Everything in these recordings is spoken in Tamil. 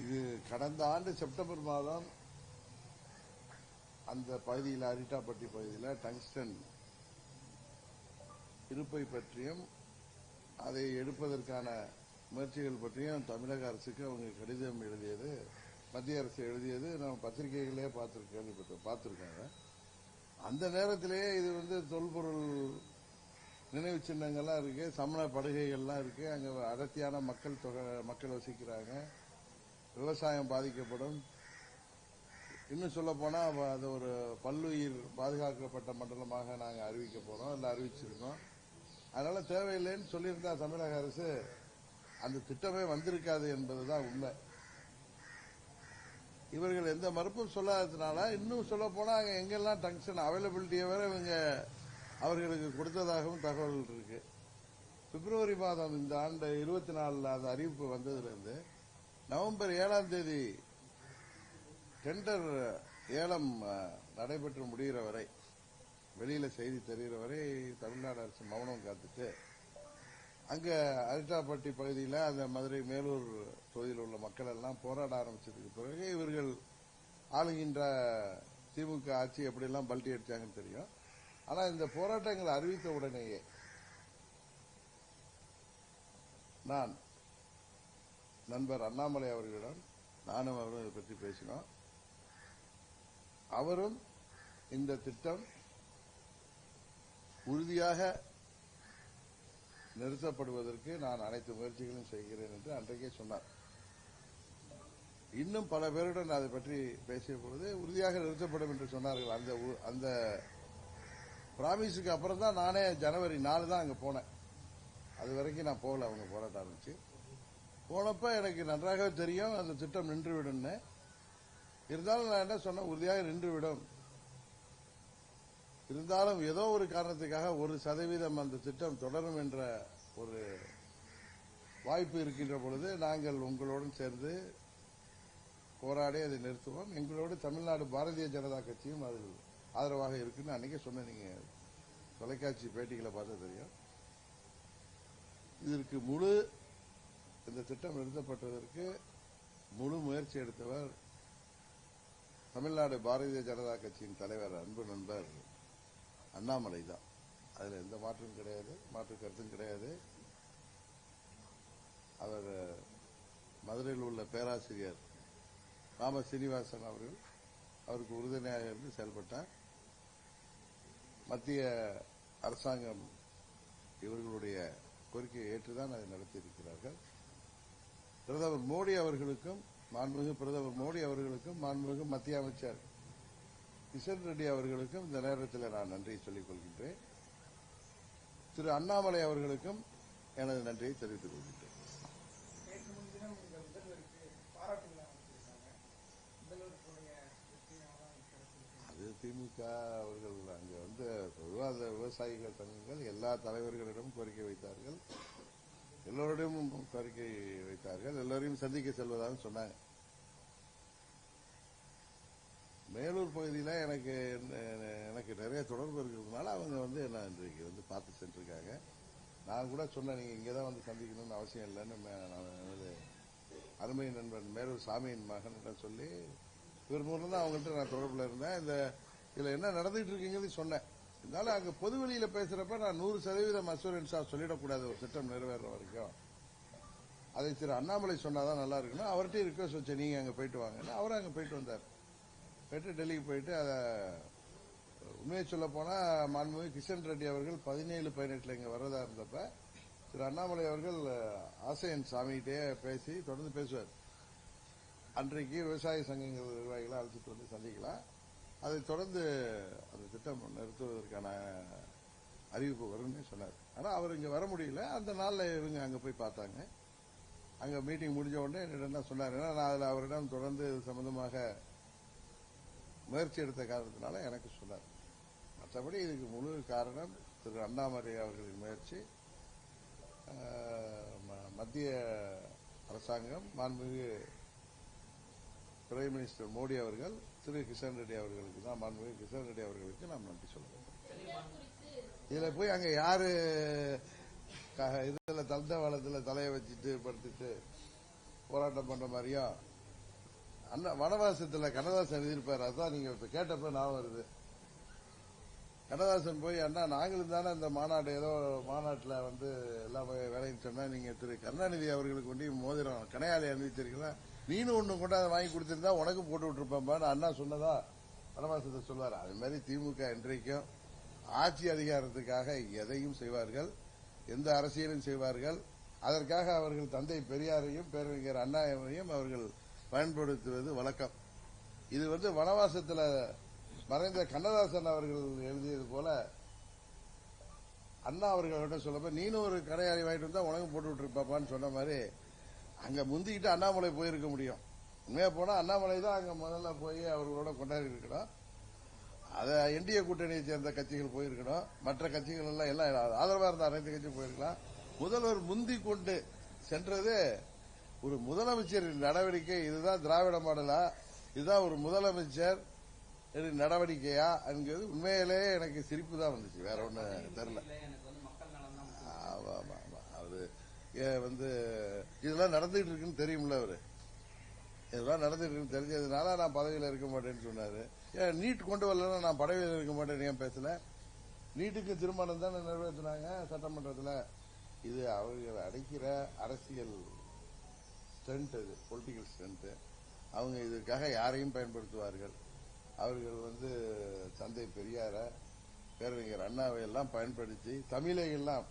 இது கடந்த ஆண்டு செப்டம்பர் மாதம் அந்த பகுதியில் அரிட்டாப்பட்டி பகுதியில் டங்ஸ்டன் இருப்பை பற்றியும் அதை எடுப்பதற்கான முயற்சிகள் பற்றியும் தமிழக அரசுக்கு அவங்க கடிதம் எழுதியது, மத்திய அரசு எழுதியது நம்ம பத்திரிகைகளே பார்த்திருக்காங்க. அந்த நேரத்திலேயே இது தொல்பொருள் நினைவு சின்னங்கள்லாம் இருக்கு, சமண படுகைகள்லாம் இருக்கு, அங்க அடர்த்தியான மக்கள் வசிக்கிறாங்க, விவசாயம் பாதிக்கப்படும். இன்னும் சொல்ல போனா அது ஒரு பல்லுயிர் பாதுகாக்கப்பட்ட மண்டலமாக நாங்கள் அறிவிக்க போறோம், இல்லை அறிவிச்சிருக்கோம். அதனால தேவையில்லைன்னு சொல்லியிருந்தா தமிழக அரசு அந்த திட்டமே வந்திருக்காது என்பதுதான் உண்மை. இவர்கள் எந்த மறுப்பும் சொல்லாததுனால இன்னும் சொல்ல போனா அங்க எங்கெல்லாம் டங்ஸ்டன் அவைலபிலிட்டியை வேற இவங்க அவர்களுக்கு கொடுத்ததாகவும் தகவல்கள் இருக்கு. பிப்ரவரி மாதம் இந்த ஆண்டு 24 அந்த அறிவிப்பு வந்ததிலிருந்து நவம்பர் 7ஆம் தேதி டெண்டர் ஏலம் நடைபெற்று முடிகிற வரை, வெளியில செய்தி தெரிகிற வரை தமிழ்நாடு அரசு மௌனம் காத்துட்டு அங்க அரிட்டாப்பட்டி பகுதியில் அந்த மதுரை மேலூர் தொகுதியில் உள்ள மக்கள் எல்லாம் போராட ஆரம்பிச்சதுக்கு பிறகு இவர்கள் ஆளுகின்ற திமுக ஆட்சி எப்படியெல்லாம் பல்டி அடிச்சாங்கன்னு தெரியும். ஆனா இந்த போராட்டங்கள் அறிவித்த உடனேயே நான் நண்பர் அண்ணாமலை அவர்களிடம் நானும் அவரும் இதை பற்றி பேசினோம். அவரும் இந்த திட்டம் உறுதியாக நிறுத்தப்படுவதற்கு நான் அனைத்து முயற்சிகளும் செய்கிறேன் என்று அன்றைக்கே சொன்னார். இன்னும் பல பேருடன் அதை பற்றி பேசிய பொழுது உறுதியாக நிறுத்தப்படும் என்று சொன்னார்கள். அந்த பிராமிஸுக்கு அப்புறம் தான் நானே ஜனவரி 4 தான் அங்க போனேன். அது வரைக்கும் நான் போகல. அவங்க போராட்டம் ஆரம்பிச்சு போனப்ப எனக்கு நன்றாக தெரியும் அந்த திட்டம் நின்றுவிடும். இருந்தாலும் நான் என்ன சொன்னேன், உறுதியாக நின்றுவிடும். இருந்தாலும் ஏதோ ஒரு காரணத்துக்காக 1% அந்த திட்டம் தொடரும் என்ற ஒரு வாய்ப்பு இருக்கின்ற பொழுது நாங்கள் உங்களுடன் சேர்ந்து போராடி அதை நிறுத்துவோம். எங்களோடு தமிழ்நாடு பாரதிய ஜனதா கட்சியும் அதில் ஆதரவாக இருக்குன்னு அன்னைக்கே சொன்ன, நீங்க தொலைக்காட்சி பேட்டிகளை பார்த்தா தெரியும். இதற்கு இந்த திட்டம் நிறுத்தப்பட்டதற்கு முழு முயற்சி எடுத்தவர் தமிழ்நாடு பாரதிய ஜனதா கட்சியின் தலைவர் அன்பு நண்பர் அண்ணாமலை தான். அதுல எந்த மாற்றும் கிடையாது, மாற்று கருத்தும் கிடையாது. அவர் மதுரையில் உள்ள பேராசிரியர் ராம சீனிவாசன் அவர்கள் அவருக்கு உறுதுணையாக இருந்து செயல்பட்டார். மத்திய அரசாங்கம் இவர்களுடைய கோரிக்கையை ஏற்றுதான் அதை நடத்தியிருக்கிறார்கள். பிரதமர் மோடி அவர்களுக்கும் மாண்புமிகு மத்திய அமைச்சர் கிஷன் ரெட்டி அவர்களுக்கும் இந்த நேரத்தில் நான் நன்றியை சொல்லிக் கொள்கின்றேன். திரு அண்ணாமலை அவர்களுக்கும் எனது நன்றியை தெரிவித்துக் கொள்கின்றேன். அது திமுக அவர்கள் அங்க பொதுவாக அந்த விவசாயிகள் சங்கங்கள் எல்லா தலைவர்களிடம் கோரிக்கை வைத்தார்கள், எல்லோரிடம் கோரிக்கை வைத்தார்கள், எல்லோரையும் சந்திக்க செல்வதாக சொன்னாங்க. மேலூர் பகுதியில் எனக்கு நிறைய தொடர்பு இருக்கிறதுனால அவங்க என்ன இன்றைக்கு பார்த்து சென்றிருக்காங்க. நான் கூட சொன்னேன், நீங்க இங்கதான் வந்து சந்திக்கணும்னு அவசியம் இல்லைன்னு எனது அருமை நண்பன் மேலூர் சாமியின் மகனிடம் சொல்லி இவர் மூலம் தான் அவங்கள்ட்ட நான் தொடர்பில் இருந்தேன். இதுல என்ன நடந்துட்டு இருக்குங்கிறது சொன்னேன். இருந்தாலும் அங்க பொதுவெளியில பேசுறப்ப நான் 100% அசூரன்ஸா சொல்லிடக்கூடாது ஒரு திட்டம் நிறைவேற வரைக்கும். அதை திரு அண்ணாமலை சொன்னாதான் நல்லா இருக்கணும். அவர்கிட்ட ரிக்வஸ்ட் வச்சேன், நீங்க அங்க போயிட்டு வாங்க. அவரும் அங்க போயிட்டு வந்தார். போயிட்டு டெல்லிக்கு போயிட்டு அதை உண்மையை சொல்ல போனா மாண்புமிகு கிஷன் ரெட்டி அவர்கள் 17-18 இங்க வர்றதா இருந்தப்ப திரு அண்ணாமலை அவர்கள் ஆசையன் சாமிகிட்டே பேசி தொடர்ந்து பேசுவார். அன்றைக்கு விவசாய சங்கங்கள் நிர்வாகிகளை அழைச்சிட்டு வந்து சந்திக்கலாம், அதை தொடர்ந்து அந்த திட்டம் நிறுத்துவதற்கான அறிவிப்பு வரும்னு சொன்னார். ஆனா அவர் இங்க வர முடியல. அந்த நாள்ல இவங்க அங்க போய் பார்த்தாங்க. அங்க மீட்டிங் முடிஞ்ச உடனே என்னிடம் தான் சொன்னார். ஏன்னா நான் அதில் அவரிடம் தொடர்ந்து சம்பந்தமாக முயற்சி எடுத்த காரணத்தினால எனக்கு சொன்னார். மற்றபடி இதுக்கு முழு காரணம் திரு அண்ணாமலை அவர்களின் முயற்சி, மத்திய அரசாங்கம், மாண்புமிகு பிரைம் மினிஸ்டர் மோடி அவர்கள், திரு கிஷன் ரெட்டி அவர்களுக்கு தான், மாண்புமிகு கிஷன் ரெட்டி அவர்களுக்கு நாம் நன்றி சொல்லுவோம். இதுல போய் அங்க யாரு இதுல தந்த வளத்துல தலையை வச்சுட்டு படுத்துட்டு போராட்டம் பண்ற மாதிரியும் அண்ணா வனவாசத்துல கண்ணதாசன் எழுதியிருப்பாரு. அதான் நீங்க இப்ப கேட்டப்ப நான் வருது. கண்ணதாசன் போய் அண்ணா நாங்களும் தானே இந்த மாநாடு ஏதோ மாநாட்டில் வந்து எல்லா வேலையும் சொன்னா நீங்க திரு கருணாநிதி அவர்களுக்கு கொண்டு மோதிரம் கனையாளி அணிவிச்சிருக்கீங்களா, நீனும் ஒண்ணு கொண்டாந்து வாங்கி கொடுத்திருந்தா உனக்கு போட்டு விட்டுருப்பான்னு அண்ணா சொன்னதா வனவாசத்தை சொல்வார். அது மாதிரி திமுக இன்றைக்கும் ஆட்சி அதிகாரத்துக்காக எதையும் செய்வார்கள், எந்த அரசியலும் செய்வார்கள். அதற்காக அவர்கள் தந்தை பெரியாரையும் பேரறிஞர் அண்ணாவையும் அவர்கள் பயன்படுத்துவது வழக்கம். இது வந்து வனவாசத்தில் மறைந்த கண்ணதாசன் அவர்கள் எழுதியது போல அண்ணா அவர்களிடம் சொல்லப்ப நீனும் ஒரு கடையாளி வாங்கிட்டு வந்தா உனக்கு போட்டு விட்டுருப்பாப்பான்னு சொன்ன மாதிரி அங்க முந்திக்கிட்டு அண்ணாமலை போயிருக்க முடியும். உண்மையா போனா அண்ணாமலை தான் அங்க முதல்ல போய் அவர்களோட கொண்டாடி இருக்கணும். அத என்டிஏ கூட்டணியை சேர்ந்த கட்சிகள் போயிருக்கணும். மற்ற கட்சிகள் எல்லாம் ஆதரவா இருந்த அனைத்து கட்சியும் போயிருக்கலாம். முதல்வர் முந்தி கொண்டு சென்றது ஒரு முதலமைச்சரின் நடவடிக்கை. இதுதான் திராவிட மாடலா, இதுதான் ஒரு முதலமைச்சர் நடவடிக்கையா என்கிறது உண்மையிலேயே எனக்கு சிரிப்பு தான் வந்துச்சு. வேற ஒண்ணு தெரியல. அவரு வந்து இதெல்லாம் நடந்துட்டு இருக்குன்னு தெரியும்ல, அவரு இதெல்லாம் நடந்துட்டு இருக்குன்னு தெரிஞ்சதுனால நான் பதவியில் இருக்க மாட்டேன்னு சொன்னாரு. ஏன் நீட் கொண்டு வரலன்னா நான் பதவியில் இருக்க மாட்டேன்னு ஏன் பேசல? நீட்டுக்கு திருமணம் தானே நிறைவேற்றினாங்க சட்டமன்றத்தில். இது அவர்கள் அடைக்கிற அரசியல் ஸ்டண்ட், அது பொலிட்டிக்கல் ஸ்டண்ட். அவங்க இதற்காக யாரையும் பயன்படுத்துவார்கள். அவர்கள் வந்து தந்தை பெரியார, பேரறிஞர் அண்ணாவை எல்லாம் பயன்படுத்தி தமிழை எல்லாம்,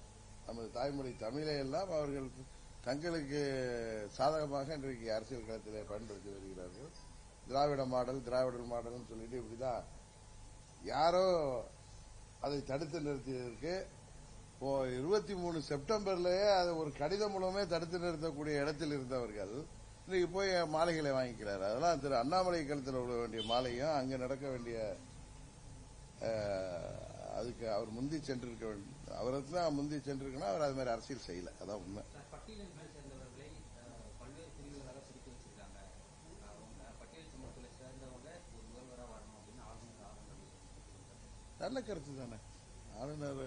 நமது தாய்மொழி தமிழை எல்லாம் அவர்கள் தங்களுக்கு சாதகமாக இன்றைக்கு அரசியல் களத்திலே பயன்படுத்தி வருகிறார்கள். திராவிட மாடல், திராவிடர் மாடல் சொல்லிட்டு இப்படிதான் யாரோ அதை தடுத்து நிறுத்தியதற்கு 23 செப்டம்பர்லயே அது ஒரு கடிதம் மூலமே தடுத்து நிறுத்தக்கூடிய இடத்தில் இருந்தவர்கள் இன்னைக்கு போய் மாலைகளை வாங்கிக்கிறார். அதெல்லாம் திரு அண்ணாமலை கழுத்தில் விட வேண்டிய மாலையும் அங்க நடக்க வேண்டிய அதுக்கு அவர் முந்தி சென்றிருக்க வேண்டும். அவருக்கு தான் முந்தி சென்றிருக்கணும். அவர் அது மாதிரி அரசியல் செய்யல. அதான் உண்மை. நல்ல கருத்து தானே ஆளுநர்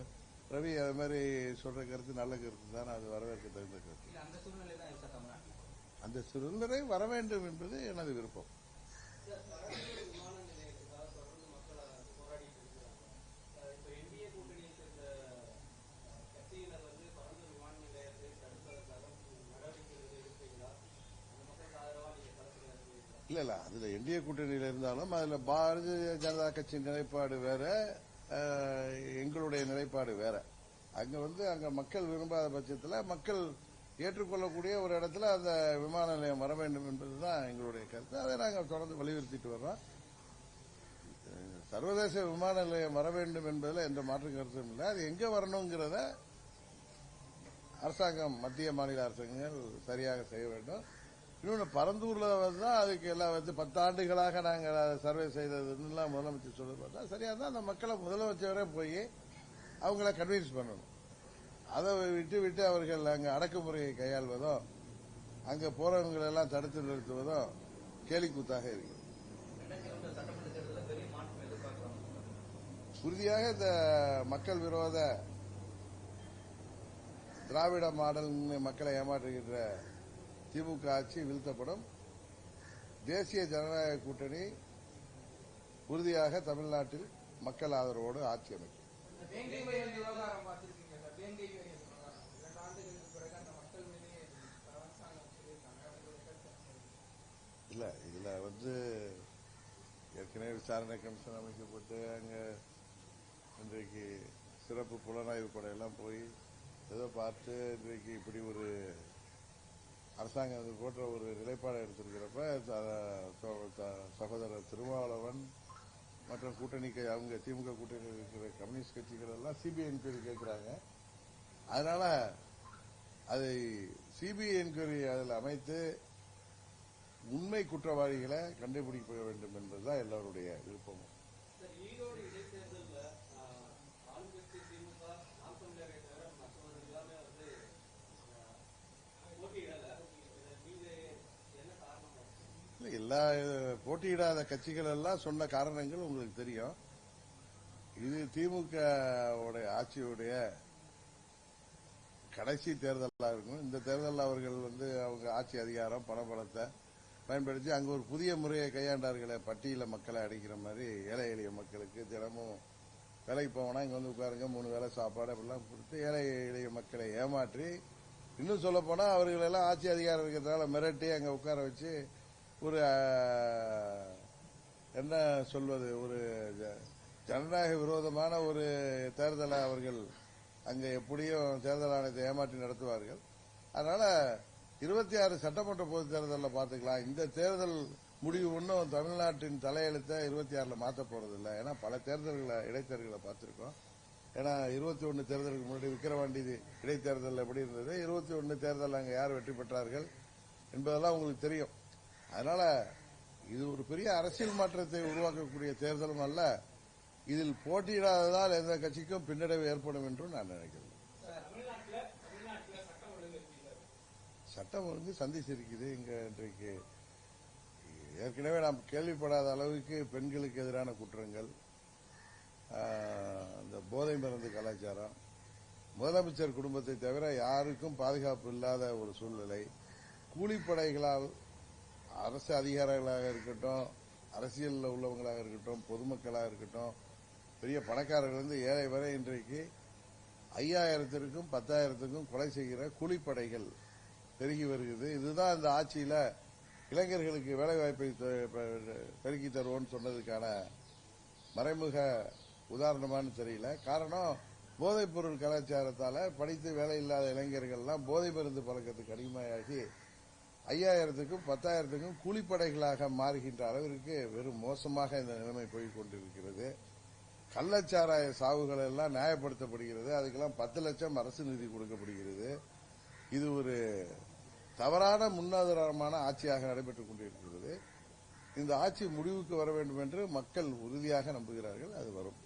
ரவி அது மாதிரி சொல்ற கருத்து நல்ல கருத்து தானே. அது வரவேற்க தகுந்த கருத்து. அந்த சூழ்நிலை வர வேண்டும் என்பது எனது விருப்பம். இல்ல அதுல என்டிஏ கூட்டணியில இருந்தாலும் அதுல பாரதிய ஜனதா கட்சி நிலைப்பாடு வேற, எங்களுடைய நிலைப்பாடு வேற. அங்க வந்து அங்க மக்கள் விரும்பாத பட்சத்தில் மக்கள் ஏற்றுக்கொள்ளக்கூடிய ஒரு இடத்துல அந்த விமான நிலையம் வர வேண்டும் என்பதுதான் எங்களுடைய கருத்து. அதை நாங்கள் தொடர்ந்து வலியுறுத்திட்டு வர்றோம். சர்வதேச விமான நிலையம் வர வேண்டும் என்பதில் எந்த மாற்று கருத்தும் இல்லை. அது எங்க வரணுங்கிறத அரசாங்கம், மத்திய மாநில அரசாங்கங்கள் சரியாக செய்ய வேண்டும். இன்னொன்று பரந்தூர்ல தான் அதுக்கு எல்லாம் வந்து 10 ஆண்டுகளாக நாங்கள் சர்வே செய்ததுன்னு முதலமைச்சர் சொல்றது பார்த்தா சரியா தான். அந்த மக்களை முதலமைச்சரே போய் அவங்கள கன்வின்ஸ் பண்ணணும். அதை விட்டு அவர்கள் அங்கே அடக்குமுறையை கையாள்வதோ அங்க போறவங்களெல்லாம் தடுத்து நிறுத்துவதோ கேலிக்கூத்தாக இருக்கிறது. உறுதியாக இந்த மக்கள் விரோத திராவிட மாடல் மக்களை ஏமாற்றுகின்ற திமுக ஆட்சி வீழ்த்தப்படும். தேசிய ஜனநாயக கூட்டணி உறுதியாக தமிழ்நாட்டில் மக்கள் ஆதரவோடு ஆட்சி அமைக்கும். இல்ல இதுல வந்து ஏற்கனவே விசாரணை கமிஷன் அமைக்கப்பட்டு அங்க இன்றைக்கு சிறப்பு புலனாய்வு படையெல்லாம் போய் ஏதோ பார்த்து இன்றைக்கு இப்படி ஒரு அரசாங்கம் அது போன்ற ஒரு நிலைப்பாடு எடுத்திருக்கிறப்ப சகோதரர் திருமாவளவன் மற்றும் கூட்டணிக்கு அவங்க திமுக கூட்டணி இருக்கிற கம்யூனிஸ்ட் கட்சிகள் எல்லாம் சிபிஐ என்கொயரி கேட்கிறாங்க. அதனால அதை சிபிஐ என்கொயரி அதில் அமைத்து உண்மை குற்றவாளிகளை கண்டுபிடிக்க வேண்டும் என்பதுதான் எல்லாருடைய விருப்பமும். எல்லா போட்டியிடாத கட்சிகள் எல்லாம் சொன்ன காரணங்கள் உங்களுக்கு தெரியும். இது திமுக ஆட்சியுடைய கடைசி தேர்தலாக இருக்கும். இந்த தேர்தலில் அவர்கள் வந்து அவங்க ஆட்சி அதிகாரம், பணபலத்தை பயன்படுத்தி அங்கு ஒரு புதிய முறையை கையாண்டார்களே, பட்டியல மக்களை அடிக்கிற மாதிரி ஏழை எளிய மக்களுக்கு தினமும் வேலைக்கு போவோம்னா இங்க வந்து உட்காருங்க 3 வேளை சாப்பாடு அப்படிலாம் கொடுத்து ஏழை எளிய மக்களை ஏமாற்றி, இன்னும் சொல்ல போனா அவர்களெல்லாம் ஆட்சி அதிகாரம் இருக்கிறதுனால மிரட்டி அங்க உட்கார வச்சு ஒரு என்ன சொல்வது, ஒரு ஜனநாயக விரோதமான ஒரு தேர்தலை அவர்கள் அங்க எப்படியும் தேர்தல் ஆணையத்தை ஏமாற்றி நடத்துவார்கள். அதனால 26 சட்டமன்ற பொதுத் தேர்தலில் பார்த்துக்கலாம். இந்த தேர்தல் முடிவு ஒன்றும் தமிழ்நாட்டின் தலையெழுத்தை 26ல மாற்ற போறதில்லை. ஏன்னா பல தேர்தல்களை இடைத்தேர்தல்களை பார்த்திருக்கோம். ஏன்னா 21 தேர்தலுக்கு முன்னாடி விக்கிரவாண்டி இடைத்தேர்தல் எப்படி இருந்தது, 21 தேர்தல் அங்கே யார் வெற்றி பெற்றார்கள் என்பதெல்லாம் உங்களுக்கு தெரியும். அதனால இது ஒரு பெரிய அரசியல் மாற்றத்தை உருவாக்கக்கூடிய தேர்தலும் அல்ல. இதில் போட்டியிடாததால் எந்த கட்சிக்கும் பின்னடைவு ஏற்படும் என்றும் நான் நினைக்கிறேன். சட்டம் ஒழுங்கு சந்திச்சிருக்குது. இங்க இன்றைக்கு ஏற்கனவே நாம் கேள்விப்படாத அளவுக்கு பெண்களுக்கு எதிரான குற்றங்கள், இந்த போதை மருந்து கலாச்சாரம், முதலமைச்சர் குடும்பத்தை தவிர யாருக்கும் பாதுகாப்பு இல்லாத ஒரு சூழ்நிலை, கூலிப்படைகளால் அரசு அதிகாரிகளாக இருக்கட்டும், அரசியலில் உள்ளவங்களாக இருக்கட்டும், பொதுமக்களாக இருக்கட்டும், பெரிய பணக்காரர்களிருந்து ஏழை வரை இன்றைக்கு 5000த்திற்கும் 10,000த்திற்கும் கொலை செய்கிற கூலிப்படைகள் பெருகி வருகிறது. இதுதான் இந்த ஆட்சியில இளைஞர்களுக்கு வேலைவாய்ப்பை பெருக்கி தருவோம்னு சொன்னதுக்கான மறைமுக உதாரணமானு தெரியல. காரணம், போதைப் பொருள் கலாச்சாரத்தால படித்து வேலை இல்லாத இளைஞர்கள்லாம் போதை மருந்து பழக்கத்துக்கு அடிமையாகி 5000த்திற்கும் 10,000த்திற்கும் கூலிப்படைகளாக மாறுகின்ற அளவிற்கு வெறும் மோசமாக இந்த நிலைமை போய்க் கொண்டிருக்கிறது. கள்ளச்சாராய சாவுகள் எல்லாம் நியாயப்படுத்தப்படுகிறது. அதுக்கெல்லாம் 10 லட்சம் அரசு நிதி கொடுக்கப்படுகிறது. இது ஒரு தவறான முன்னாதாரமான ஆட்சியாக நடைபெற்றுக் கொண்டிருக்கிறது. இந்த ஆட்சி முடிவுக்கு வர வேண்டும் என்று மக்கள் உறுதியாக நம்புகிறார்கள். அது வரும்.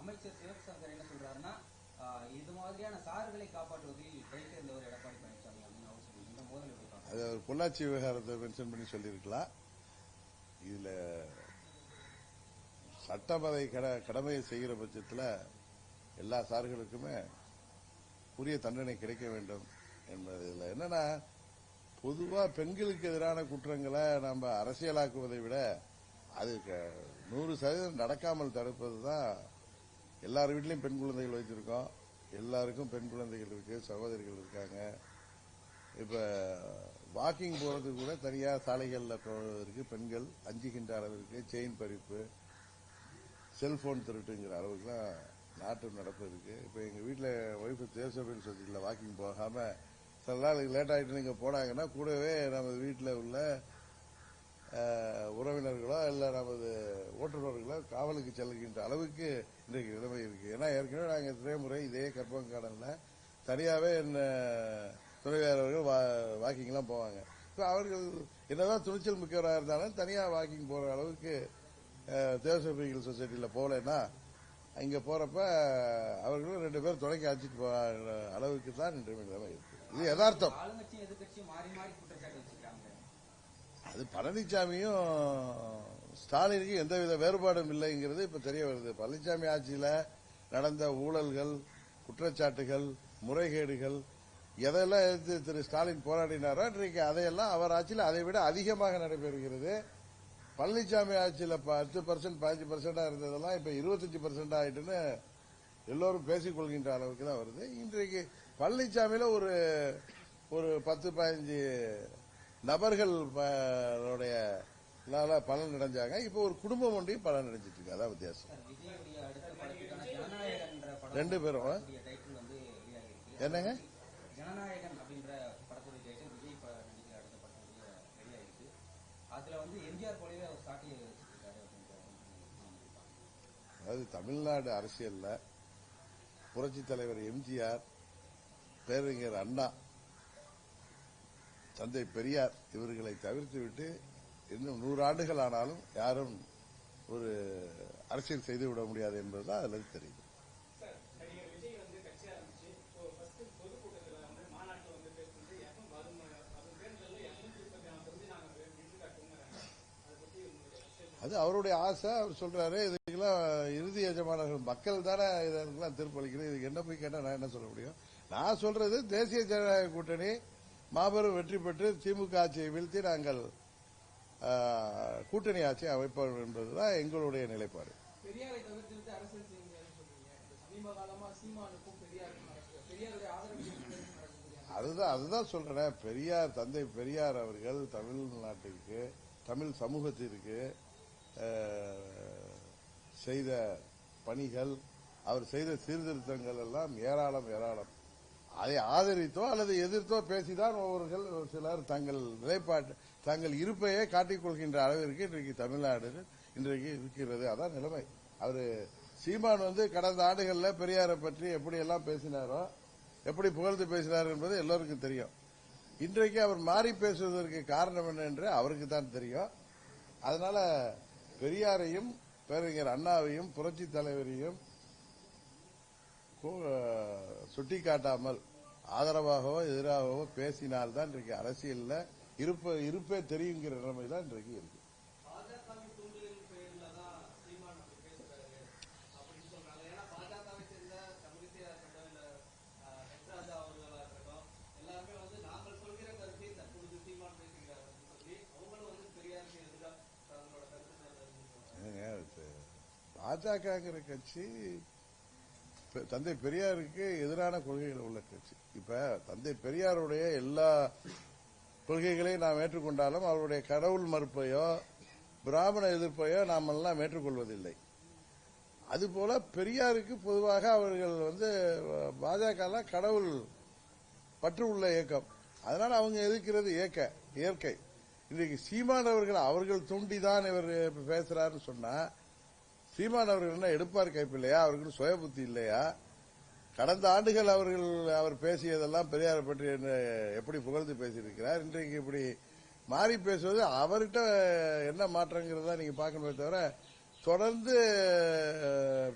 அமைச்சர் சிவசங்கர் என்ன சொல்றாருன்னா, இது மாதிரியான சார்களை காப்பாற்றுவதில் கைதேர்ந்தவர் எடப்பாடி பழனிசாமி அப்படின்னு அவர் சொல்லி இந்த மோதல் எடுத்தாங்க. அது பொள்ளாச்சி விவகாரத்தை மென்ஷன் பண்ணி சொல்லியிருக்கலாம். இதுல சட்டமதை கடமையை செய்கிற பட்சத்தில் எல்லா சார்களுக்குமே உரிய தண்டனை கிடைக்க வேண்டும் என்பதில் என்னன்னா, பொதுவா பெண்களுக்கு எதிரான குற்றங்களை நம்ம அரசியலாக்குவதை விட அது 100% நடக்காமல் தடுப்பது தான். எல்லார் வீட்லயும் பெண் குழந்தைகள் வைத்திருக்கோம், எல்லாருக்கும் பெண் குழந்தைகள் இருக்கு, சகோதரிகள் இருக்காங்க. இப்ப வாக்கிங் போறதுக்கு கூட தனியா சாலைகள்ல போவதற்கு பெண்கள் அஞ்சுகின்ற அளவிற்கு செயின் பறிப்பு, செல்போன் திருட்டுங்கிற அளவுக்குலாம் நாட்டு நடப்பு இருக்கு. இப்ப எங்க வீட்டுல ஒய்ஃபு தேசபையில் சொசைட்டில வாக்கிங் போகாம சில நாள் லேட் ஆயிட்டு நீங்க போனாங்கன்னா கூடவே நமது வீட்டில் உள்ள உறவினர்களோ இல்ல நமது ஓட்டுநர்களோ காவலுக்கு செல்கின்ற அளவுக்கு இன்றைக்கு நிலைமை இருக்கு. ஏன்னா ஏற்கனவே நாங்கள் எத்தனை முறை இதே கற்பங்காடன்ல தனியாவே என்ன துணைவியாளர்கள் வாக்கிங்லாம் போவாங்க. அவர்கள் என்னதான் துணிச்சல் மிக்கவராக இருந்தாலும் தனியா வாக்கிங் போற அளவுக்கு தேசபைகள் சொசைட்டில போகலன்னா இங்க போறப்ப அவர்களும் 2 பேர் துணைக்கு அழைச்சிட்டு போற அளவுக்கு தான் இன்றைய நிலைமை இருக்கு. இது யதார்த்தம். அது பழனிசாமியும் ஸ்டாலினுக்கு எந்தவித வேறுபாடும் இல்லைங்கிறது இப்ப தெரிய வருது. பழனிசாமி ஆட்சியில நடந்த ஊழல்கள், குற்றச்சாட்டுகள், முறைகேடுகள் எதெல்லாம் எடுத்து திரு ஸ்டாலின் போராடினாரோ இன்றைக்கு அதையெல்லாம் அவர் ஆட்சியில் அதை விட அதிகமாக நடைபெறுகிறது. பழனிசாமி ஆட்சியில் 10% 15% இருந்ததெல்லாம் இப்ப 25% ஆயிட்டுன்னு எல்லோரும் பேசிக் கொள்கின்ற அளவுக்கு தான் வருது. இன்றைக்கு பழனிசாமியில ஒரு 10-15 நபர்கள் பலன் அடைஞ்சாங்க. இப்ப ஒரு குடும்பம் ஒன்றையும் பலன் அடைஞ்சிட்டு இருக்கு. அதான் வித்தியாசம். 2 பேரும் என்னங்க ஜனநாயகன் அப்படின்ற படத்துடைய டைட்டில் விஜய் நடிக்கிற அடுத்த படத்துடைய ரெடியா இருக்கு. அதுல வந்து எம்ஜிஆர் போலவே அவர் சாட்டி வச்சிருக்காரு அப்படின்ற. அதாவது தமிழ்நாடு அரசியல்ல புரட்சித் தலைவர் எம்ஜிஆர், பேரறிஞர் அண்ணா, தந்தை பெரியார் இவர்களை தவிர்த்துவிட்டு இன்னும் 100 ஆண்டுகள் ஆனாலும் யாரும் ஒரு அரசியல் செய்துவிட முடியாது என்பதுதான் அதுல தெரியுது. அது அவருடைய ஆசை. அவர் சொல்றாரு இதுக்கெல்லாம் இறுதி எஜமானர்கள் மக்கள் தானே இதெல்லாம் தீர்ப்பளிக்கிறது. இதுக்கு என்ன போய் கேட்டா நான் என்ன சொல்ல முடியும்? நான் சொல்றது தேசிய ஜனநாயக கூட்டணி மாபெரும் வெற்றி பெற்று திமுக ஆட்சியை வீழ்த்தி நாங்கள் கூட்டணி ஆட்சியை அமைப்போம் என்பதுதான் எங்களுடைய நிலைப்பாடு. பெரியாரை தவிர்த்து அரசியல் செய்யுங்க சொல்றீங்க. சமீப காலமா சீமானுக்கும் பெரியாருடைய ஆதரவு அதுதான் சொல்றேன். பெரியார், தந்தை பெரியார் அவர்கள் தமிழ்நாட்டிற்கு, தமிழ் சமூகத்திற்கு செய்த பணிகள், அவர் செய்த சீர்திருத்தங்கள் எல்லாம் ஏராளம். அதை ஆதரித்தோ அல்லது எதிர்த்தோ பேசிதான் ஒவ்வொருவர்கள் சிலர் தங்கள் நிலைப்பாட்டு, தங்கள் இருப்பையே காட்டிக்கொள்கின்ற அளவிற்கு இன்றைக்கு தமிழ்நாடு இன்றைக்கு இருக்கிறது. அதான் நிலைமை. அவரு சீமான் கடந்த ஆண்டுகளில் பெரியாரை பற்றி எப்படி எல்லாம் பேசினாரோ, எப்படி புகழ்ந்து பேசினார் என்பது எல்லோருக்கும் தெரியும். இன்றைக்கு அவர் மாறி பேசுவதற்கு காரணம் என்ன என்று அவருக்கு தான் தெரியும். அதனால பெரியாரையும் பேரறிஞர் அண்ணாவையும் புரட்சி தலைவரையும் சுட்டிக்காட்டாமல் ஆதரவாகவோ எதிராகவோ பேசினால்தான் இன்றைக்கு அரசியல்ல இருப்பே தெரியுங்கிற நிலைமை தான் இன்றைக்கு இருக்கு. பாஜகங்கிற கட்சி தந்தை பெரியாருக்கு எதிரான கொள்கைகள் உள்ள கட்சி. இப்ப தந்தை பெரியாருடைய எல்லா கொள்கைகளையும் நாம் ஏற்றுக்கொண்டாலும் அவருடைய கடவுள் மறுப்பையோ பிராமண எதிர்ப்பையோ நாம் எல்லாம் ஏற்றுக்கொள்வதில்லை. அதுபோல பெரியாருக்கு பொதுவாக அவர்கள் பாஜக கடவுள் பற்று உள்ள இயக்கம். அதனால அவங்க எதிர்க்கிறது இயற்கை. இன்றைக்கு சீமான் அவர்கள் தூண்டிதான் இவர் பேசுறாருன்னு சொன்னா, சீமான் அவர்கள் என்ன எடுப்பார் கைப்பில்லையா? அவர்களுக்கு சுய புத்தி இல்லையா? கடந்த ஆண்டுகள் அவர் பேசியதெல்லாம் பெரியாரை பற்றி எப்படி புகழ்ந்து பேசியிருக்கிறார். இன்றைக்கு இப்படி மாறி பேசுவது அவர்கிட்ட என்ன மாற்றங்கிறதா நீங்க பார்க்கணுமே தவிர, தொடர்ந்து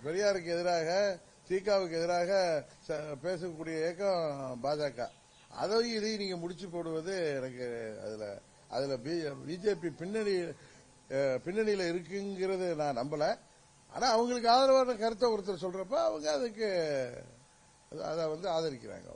பெரியாருக்கு எதிராக, திகாவுக்கு எதிராக பேசக்கூடிய இயக்கம் பாஜக. அதையும் இதையும் நீங்க முடிச்சு போடுவது எனக்கு அதுல பிஜேபி பின்னணியில இருக்குங்கிறது நான் நம்பல. ஆனா அவங்களுக்கு ஆதரவான கருத்தை ஒருத்தர் சொல்றப்ப அவங்க அதுக்கு அதை ஆதரிக்கிறாங்க.